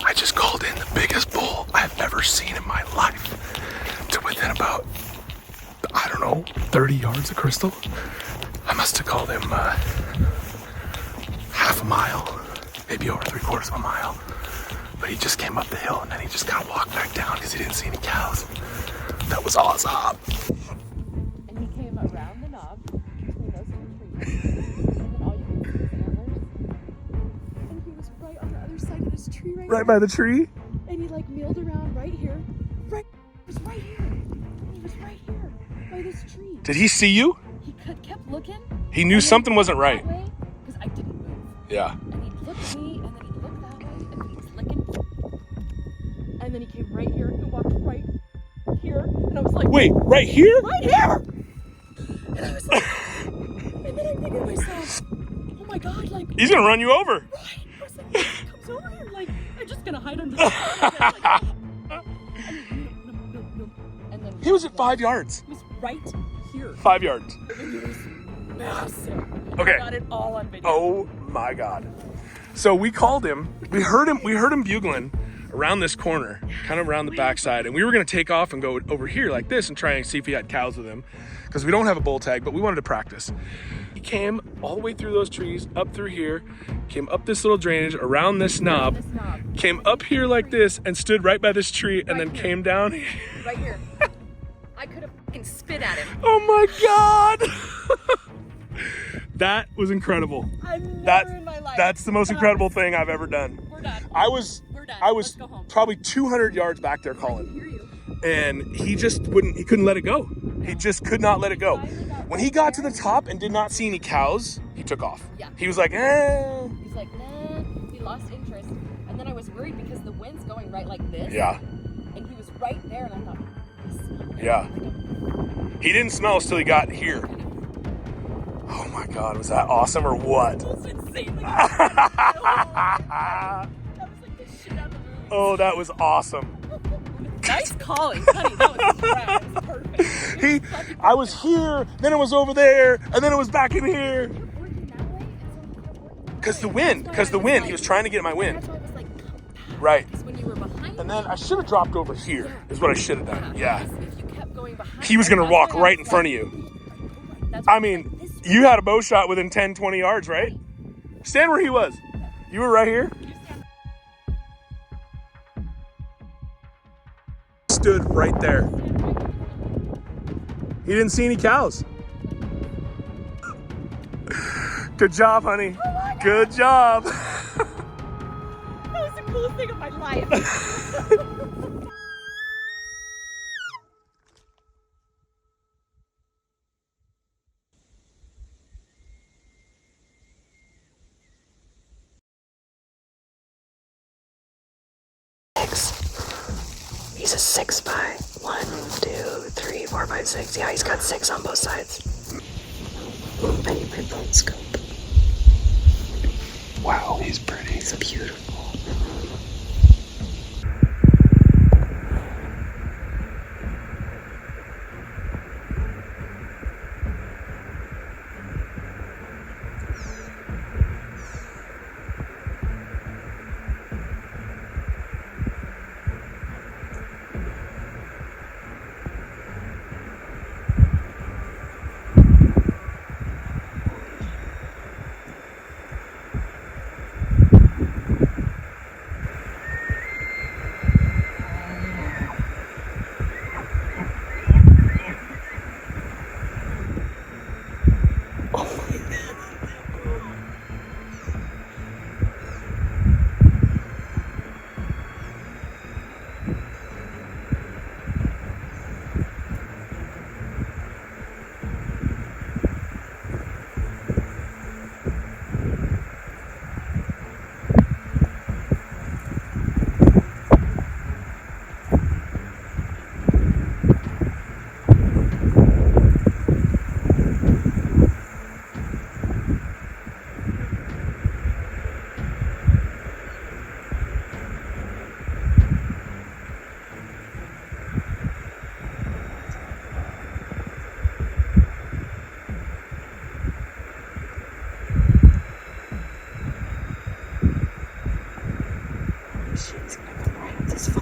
I just called in the biggest bull I've ever seen in my life to within about, I don't know, 30 yards of Crystal. I must have called him half a mile, maybe over 3/4 of a mile. But he just came up the hill and then he just kind of walked back down because he didn't see any cows. That was awesome. And he came around the knob between those two trees. And then all you can see is antlers. And he was right on the other side of this tree right By the tree? And he like milled around right here. He was right here. He was right here by this tree. Did he see you? He kept looking. He knew something wasn't right. Because I didn't move. Yeah. And he looked at me, and then he looked that way, and then he was licking. And then he came right here and walked right here. And I was like, wait, right here? Right here! And I was like, and then I'm thinking to myself, oh my God, like. He's gonna run you over. Right. I was like, he comes over here, like, I'm just gonna hide under the car. Like, no. And then He was at 5 yards. He was right here. 5 yards. And he was massive. Okay. I got it all on video. Oh my God. So we called him. We heard him bugling around this corner, kind of around the backside, and we were gonna take off and go over here like this and try and see if he had cows with him, because we don't have a bull tag, but we wanted to practice. He came all the way through those trees, up through here, came up this little drainage, around this knob, came up here like this, and stood right by this tree, and then came down here. Right here. I could have fucking spit at him. Oh my God. That was incredible. I've never in my life. That's the most incredible thing I've ever done. We're done. We're done. I was probably 200 yards back there calling. I can hear you. And he just he couldn't let it go. He just could not let it go. When he got to the top and did not see any cows, he took off. Yeah. He was like, eh. He's like, nah. He lost interest. And then I was worried because the wind's going right like this. Yeah. And he was right there, and I thought, I smell it. Yeah. He didn't smell us till he got here. Oh my God, was that awesome or what? That was insane. That was like the shit out of the movie. Oh, that was awesome. Nice calling, honey. That was crap. That was perfect. I was here, then it was over there, and then it was back in here. Because the wind, he was trying to get my wind. That's why I was like, Right. because when you were behind And then I should have dropped over here, is what I should have done. Yeah. If you kept going behind, He was going to walk right in front of you. I mean, you had a bow shot within 10, 20 yards, right? Stand where he was. You were right here. Stood right there. He didn't see any cows. Good job, honey. Good job. That was the coolest thing of my life. He's a 6 by 1, 2, 3, 4, 5, 6. Yeah, he's got 6 on both sides. I need my phone scope. Wow, he's pretty. He's beautiful. She's gonna come right up this.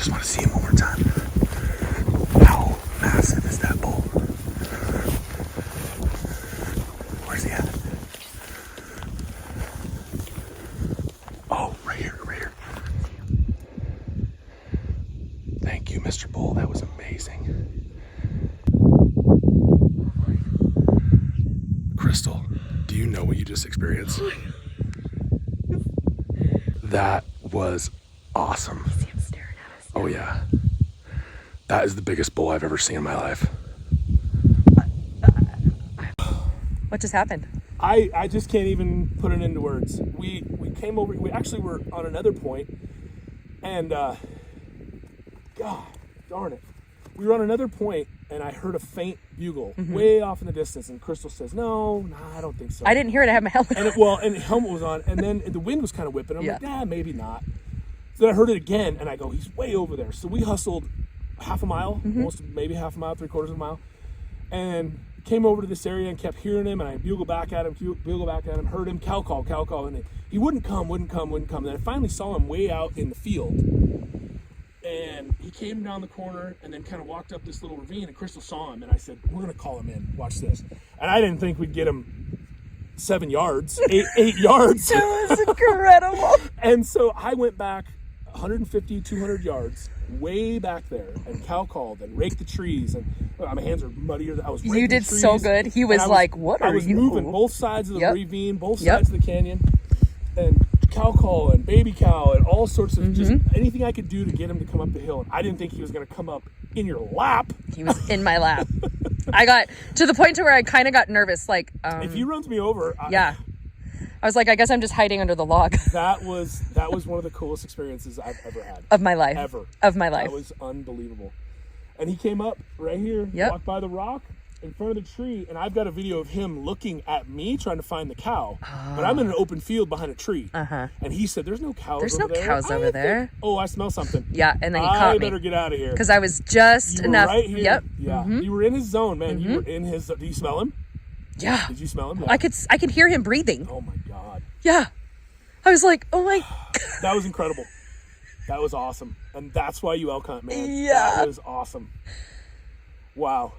just want to see him one more time. How massive is that bull? Where's he at? Oh, right here, right here. Thank you, Mr. Bull. That was amazing. Crystal, do you know what you just experienced? That was awesome. See him staring at us. Oh yeah. That is the biggest bull I've ever seen in my life. What just happened? I just can't even put it into words. We came over, we actually were on another point, and God darn it. We were on another point, and I heard a faint bugle way off in the distance, and Crystal says, no, I don't think so. I didn't hear it. I had my helmet on. And the helmet was on, and then the wind was kind of whipping. I'm like, maybe not. So then I heard it again, and I go, he's way over there. So we hustled half a mile, almost maybe half a mile, 3/4 of a mile, and came over to this area and kept hearing him, and I bugle back at him, heard him, cow call, and he wouldn't come. And then I finally saw him way out in the field, and he came down the corner and then kind of walked up this little ravine, and Crystal saw him, and I said, we're going to call him in, watch this. And I didn't think we'd get him 7 yards, 8 yards. It was incredible. And so I went back 150, 200 yards, way back there, and cow called and raked the trees, and my hands are muddier. I was raking You did trees, so good. He was like, what are you? I was moving both sides of the ravine, both Yep. sides of the canyon, and cow call and baby cow and all sorts of just anything I could do to get him to come up the hill. And I didn't think he was going to come up in your lap. He was in my lap. I got to the point to where I kind of got nervous. Like, If he runs me over, I was like, I guess I'm just hiding under the log. That was one of the coolest experiences I've ever had. Of my life. Ever. Of my life. That was unbelievable. And he came up right here, walked by the rock in front of the tree, and I've got a video of him looking at me trying to find the cow. But I'm in an open field behind a tree. And he said, there's no cows over there. There's no cows over there. Oh, I smell something. Yeah, and then he caught me. I better get out of here. Because I was just You were enough. right here. Yep. Yeah. You were in his zone, man. You were in his. Do you smell him? Yeah. Did you smell him? Yeah. I could hear him breathing. Oh my God. Yeah. I was like, oh my God. That was incredible. That was awesome. And that's why you elk hunt, man. Yeah. That was awesome. Wow.